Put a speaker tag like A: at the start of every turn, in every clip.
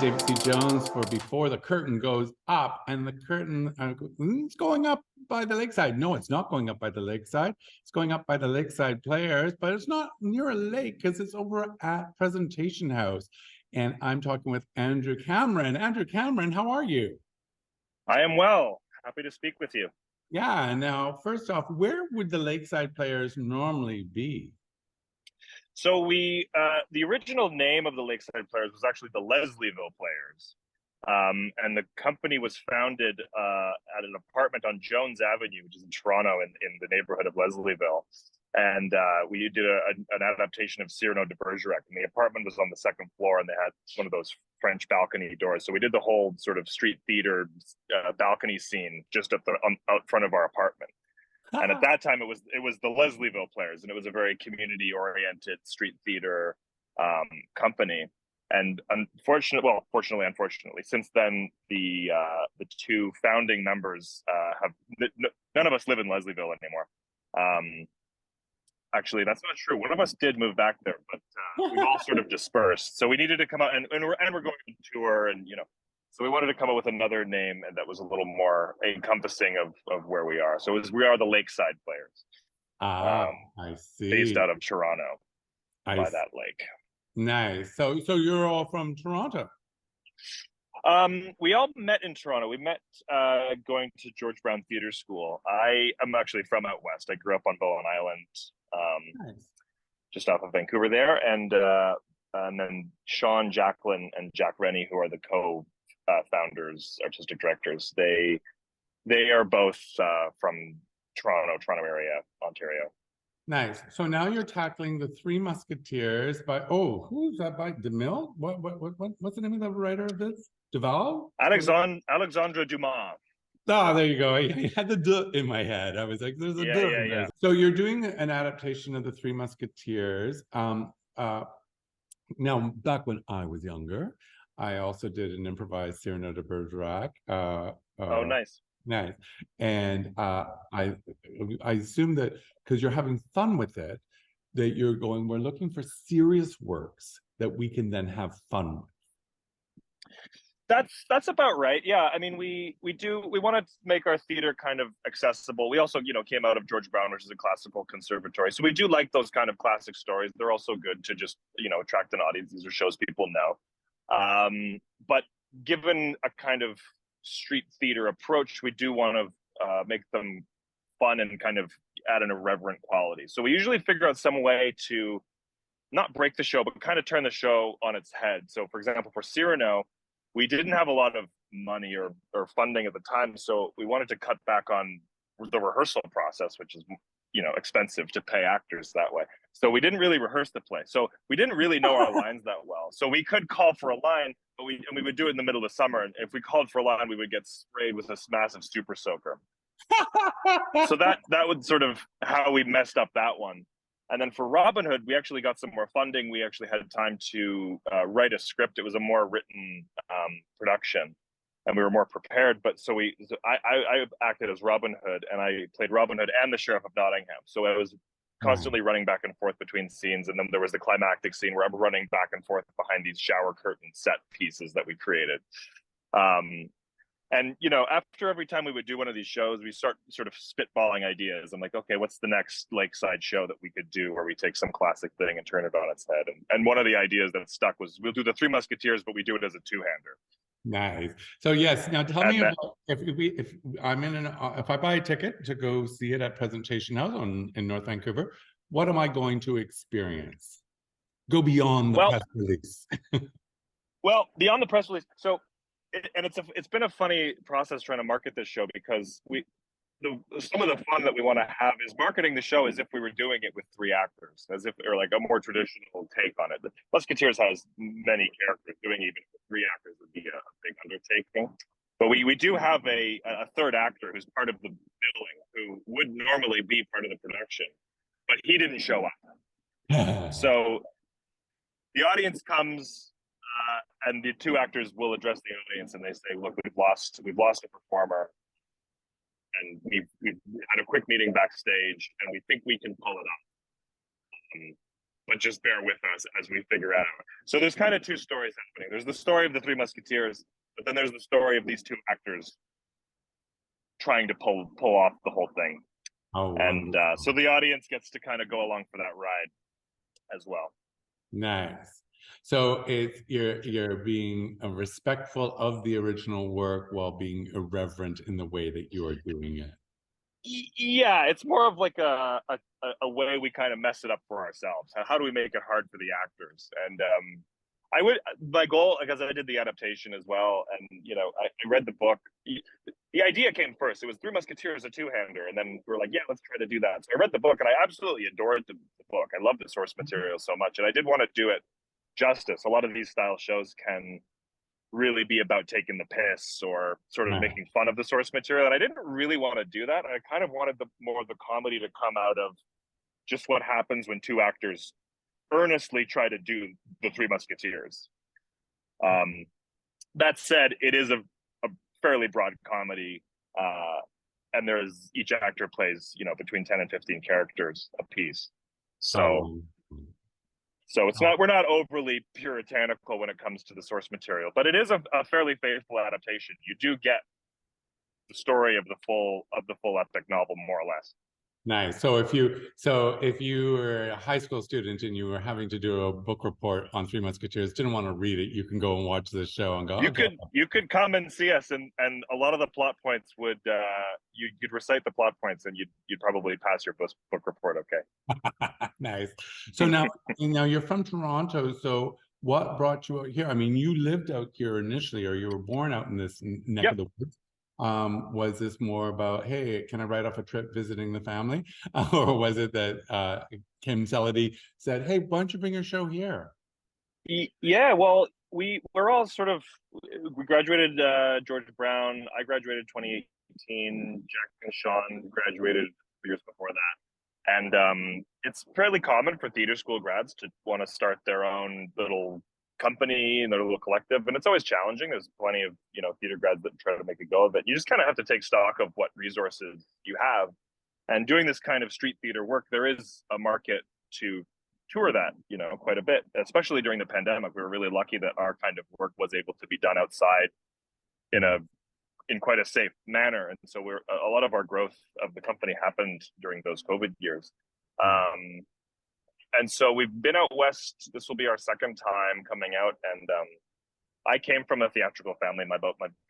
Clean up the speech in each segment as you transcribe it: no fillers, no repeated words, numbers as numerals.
A: David C. Jones for Before the Curtain Goes Up, and the curtain it's going up by the Lakeside. No, it's not going up by the Lakeside. It's going up by the Lakeside Players, but it's not near a lake because it's over at Presentation House. And I'm talking with Andrew Cameron. Andrew Cameron, how are you?
B: I am well. Happy to speak with you.
A: Yeah, now, first off, where would the Lakeside Players normally be?
B: So the original name of the Lakeside Players was actually the Leslieville Players. And the company was founded at an apartment on Jones Avenue, which is in Toronto in the neighborhood of Leslieville. And we did an adaptation of Cyrano de Bergerac. And the apartment was on the second floor, and they had one of those French balcony doors. So we did the whole sort of street theater balcony scene just out front of our apartment. And at that time, it was the Leslieville Players, and it was a very community-oriented street theater company. And unfortunately, since then, the two founding members none of us live in Leslieville anymore. Actually, that's not true. One of us did move back there, but we've all sort of dispersed. So we needed to come out, and we're going on tour, and so we wanted to come up with another name that was a little more encompassing of where we are. So we are the Lakeside Players.
A: I see.
B: Based out of Toronto by that lake.
A: Nice. So you're all from Toronto?
B: We all met in Toronto. We met going to George Brown Theatre School. I am actually from out west. I grew up on Bowen Island, nice. Just off of Vancouver there. And then Sean, Jacqueline, and Jack Rennie, who are the co-founders, artistic directors, they are both from Toronto area, Ontario.
A: Nice. So now you're tackling the Three Musketeers by who's that by? DeMille? What's the name of the writer of this? Duval?
B: Alexandre Dumas.
A: Oh, there you go. I had the "d" in my head. I was like, "There's a "d." Yeah. So you're doing an adaptation of the Three Musketeers. Now, back when I was younger, I also did an improvised Cyrano de Bergerac.
B: Nice.
A: Nice. And I assume that because you're having fun with it, that we're looking for serious works that we can then have fun with.
B: That's about right. Yeah. I mean, we want to make our theater kind of accessible. We also, came out of George Brown, which is a classical conservatory. So we do like those kind of classic stories. They're also good to just, attract an audience. These are shows people know. But given a kind of street theater approach, we do want to make them fun and kind of add an irreverent quality. So we usually figure out some way to not break the show, but kind of turn the show on its head. So for example, for Cyrano, we didn't have a lot of money or funding at the time. So we wanted to cut back on the rehearsal process, which is, expensive to pay actors that way. So we didn't really rehearse the play. So we didn't really know our lines that well. So we could call for a line, but we would do it in the middle of summer. And if we called for a line, we would get sprayed with a massive super soaker. So that was sort of how we messed up that one. And then for Robin Hood, we actually got some more funding. We actually had time to write a script. It was a more written production, and we were more prepared. But I acted as Robin Hood, and I played Robin Hood and the Sheriff of Nottingham. So I was constantly running back and forth between scenes. And then there was the climactic scene where I'm running back and forth behind these shower curtain set pieces that we created. And, after every time we would do one of these shows, we start sort of spitballing ideas. I'm like, okay, what's the next Lakeside show that we could do where we take some classic thing and turn it on its head? And one of the ideas that stuck was we'll do the Three Musketeers, but we do it as a two-hander.
A: Nice. So yes, now tell me about if I buy a ticket to go see it at Presentation House in North Vancouver, what am I going to experience? Go beyond the press release.
B: Well, beyond the press release. So. It's been a funny process trying to market this show because some of the fun that we want to have is marketing the show as if we were doing it with three actors, as if or like a more traditional take on it. The Musketeers has many characters. Doing even with three actors would be a big undertaking. But we do have a third actor who's part of the billing, who would normally be part of the production, but he didn't show up. So the audience comes. And the two actors will address the audience, and they say, "Look, we've lost a performer, and we've had a quick meeting backstage, and we think we can pull it off. but just bear with us as we figure out. So there's kind of two stories happening. There's the story of the Three Musketeers, but then there's the story of these two actors trying to pull off the whole thing.
A: Oh,
B: and so the audience gets to kind of go along for that ride as well.
A: nice. So it's you're being respectful of the original work while being irreverent in the way that you are doing it.
B: Yeah, it's more of like a way we kind of mess it up for ourselves. How do we make it hard for the actors? And my goal, because I did the adaptation as well, and I read the book. The idea came first. It was Three Musketeers, a two-hander, and then we were like, yeah, let's try to do that. So I read the book, and I absolutely adored the book. I love the source material so much, and I did want to do it justice. A lot of these style shows can really be about taking the piss or sort of making fun of the source material, and I didn't really want to do that. I kind of wanted more of the comedy to come out of just what happens when two actors earnestly try to do the Three Musketeers. That said, it is a fairly broad comedy, and each actor plays between 10 and 15 characters a piece. So it's not, we're not overly puritanical when it comes to the source material, but it is a fairly faithful adaptation. You do get the story of the full epic novel, more or less.
A: Nice. So if you were a high school student and you were having to do a book report on Three Musketeers, didn't want to read it, you can go and watch this show and go.
B: You could come and see us, and a lot of the plot points would you'd recite the plot points, and you'd probably pass your book report. Okay.
A: Nice. So now you're from Toronto. So what brought you out here? I mean, you lived out here initially, or you were born out in this neck of the woods. Was this more about, hey, can I write off a trip visiting the family? Or was it that Kim Seledy said, hey, why don't you bring your show here?
B: Yeah, well, we're all we graduated George Brown. I graduated 2018. Jack and Sean graduated years before that. And it's fairly common for theater school grads to want to start their own little company and their little collective, and it's always challenging. There's plenty of theater grads that try to make a go of it. You just kind of have to take stock of what resources you have, and doing this kind of street theater work, there is a market to tour that quite a bit, especially during the pandemic. We were really lucky that our kind of work was able to be done outside in quite a safe manner, and so a lot of our growth of the company happened during those COVID years. And so we've been out west. This will be our second time coming out. And I came from a theatrical family. My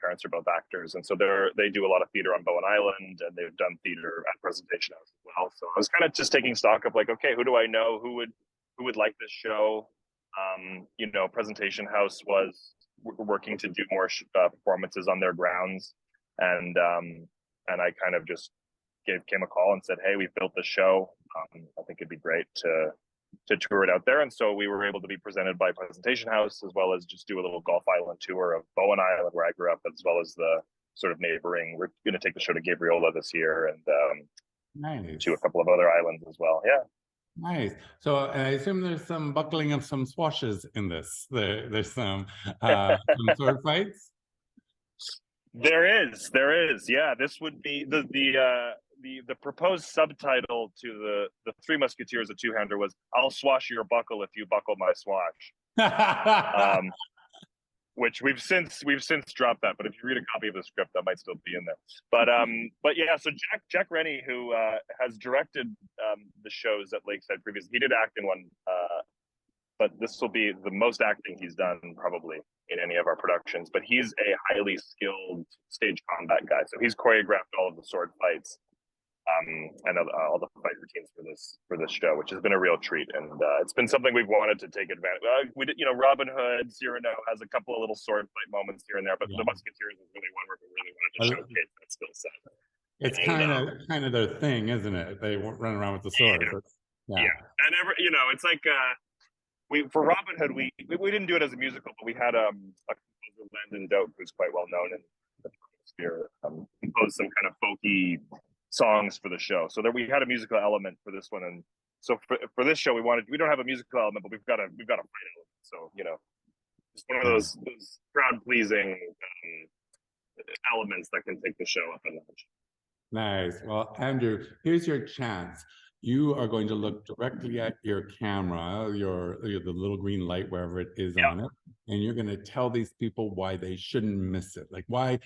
B: parents are both actors. And so they do a lot of theater on Bowen Island, and they've done theater at Presentation House as well. So I was kind of just taking stock of like, okay, who do I know? Who would like this show? Presentation House was working to do more performances on their grounds. And I kind of just gave Kim a call and said, hey, we've built this show. I think it'd be great to tour it out there. And so we were able to be presented by Presentation House, as well as just do a little Golf Island tour of Bowen Island, where I grew up, as well as the sort of neighboring. We're going to take the show to Gabriola this year, and
A: nice.
B: to a couple of other islands as well. Yeah.
A: Nice. So I assume there's some buckling of some swashes in this. There's some sword fights.
B: There is. Yeah, this would be the proposed subtitle to the Three Musketeers, a two-hander, was "I'll swash your buckle if you buckle my swash," which we've since dropped that. But if you read a copy of the script, that might still be in there. But yeah, so Jack Rennie, who has directed the shows at Lakeside previously, he did act in one, but this will be the most acting he's done probably in any of our productions. But he's a highly skilled stage combat guy, so he's choreographed all of the sword fights. And all the fight routines for this show, which has been a real treat, and it's been something we've wanted to take advantage. We did, Robin Hood, Cyrano has a couple of little sword fight moments here and there, but the Musketeers is really one where we really wanted to showcase that skill set.
A: It's kind of their thing, isn't it? They run around with the sword.
B: Yeah. And it's like for Robin Hood, we didn't do it as a musical, but we had a composer, Landon Doak, who's quite well known in the sphere, composed some kind of folky songs for the show, so that we had a musical element for this one. And so for this show, we don't have a musical element, but we've got a fight element. So just one of those crowd pleasing elements that can take the show up a notch.
A: Nice. Well, Andrew, here's your chance you are going to look directly at your camera, the little green light, wherever it is on it, and you're going to tell these people why they shouldn't miss it. Like why,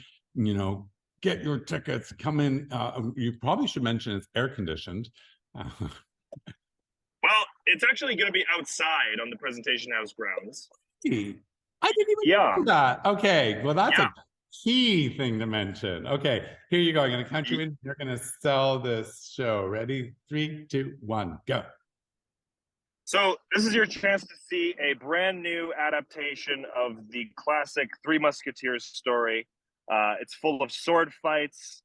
A: get your tickets, come in. You probably should mention it's air conditioned.
B: Well, it's actually going to be outside on the presentation house grounds.
A: I didn't even know that. Okay, well, that's a key thing to mention. Okay, here you go. I'm going to count you in. You're going to sell this show. Ready? 3, 2, 1, go.
B: So this is your chance to see a brand new adaptation of the classic Three Musketeers story. It's full of sword fights,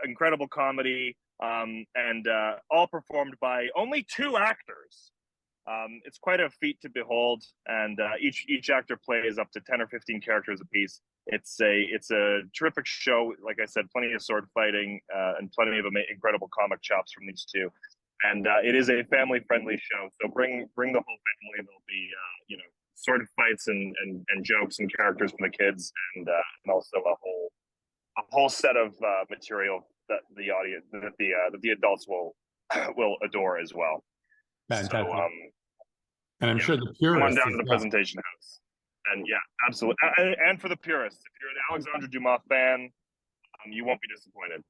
B: incredible comedy, and all performed by only 2 actors. It's quite a feat to behold, and each actor plays up to 10 or 15 characters apiece. It's a terrific show. Like I said, plenty of sword fighting and plenty of incredible comic chops from these 2. And it is a family-friendly show, so bring the whole family. There'll be sword fights and jokes and characters from the kids, and also a whole set of material that the audience that the adults will adore as well.
A: Fantastic.
B: So,
A: and I'm sure the purists
B: come on down to the presentation house. And yeah, absolutely. And for the purists, if you're an Alexandre Dumas fan, you won't be disappointed.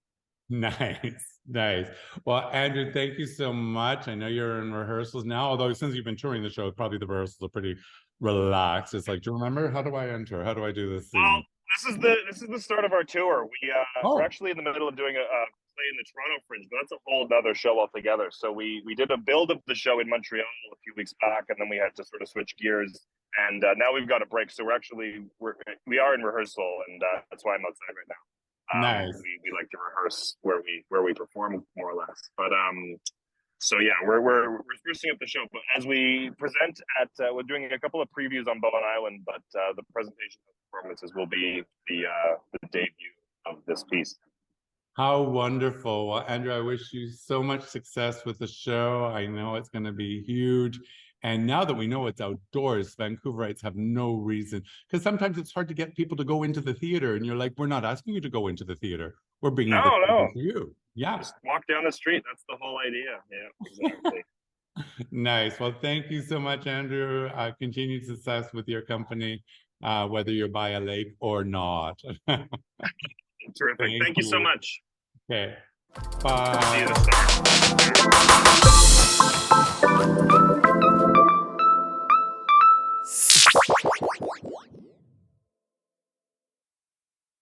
A: Nice. Well, Andrew, thank you so much. I know you're in rehearsals now, although since you've been touring the show, probably the rehearsals are pretty relaxed. It's like, do you remember? How do I enter? How do I do this scene?
B: Well, this is the start of our tour. We're actually in the middle of doing a play in the Toronto Fringe, but that's a whole other show altogether. So we did a build of the show in Montreal a few weeks back, and then we had to sort of switch gears. And now we've got a break, so we are in rehearsal, and that's why I'm outside right now.
A: Nice.
B: We like to rehearse where we perform more or less. But so yeah, we're sprucing up the show. But as we present at, we're doing a couple of previews on Bowen Island, but the presentation performances will be the debut of this piece.
A: How wonderful. Well, Andrew, I wish you so much success with the show. I know it's going to be huge. And now that we know it's outdoors, Vancouverites have no reason, because sometimes it's hard to get people to go into the theater, and you're like, we're not asking you to go into the theater. We're bringing the theater to you. Yeah.
B: Just walk down the street. That's the whole idea. Yeah, exactly.
A: Nice. Well, thank you so much, Andrew. Continued success with your company, whether you're by a lake or not.
B: Terrific. Thank you so much.
A: Okay. Bye.
B: See you this summer.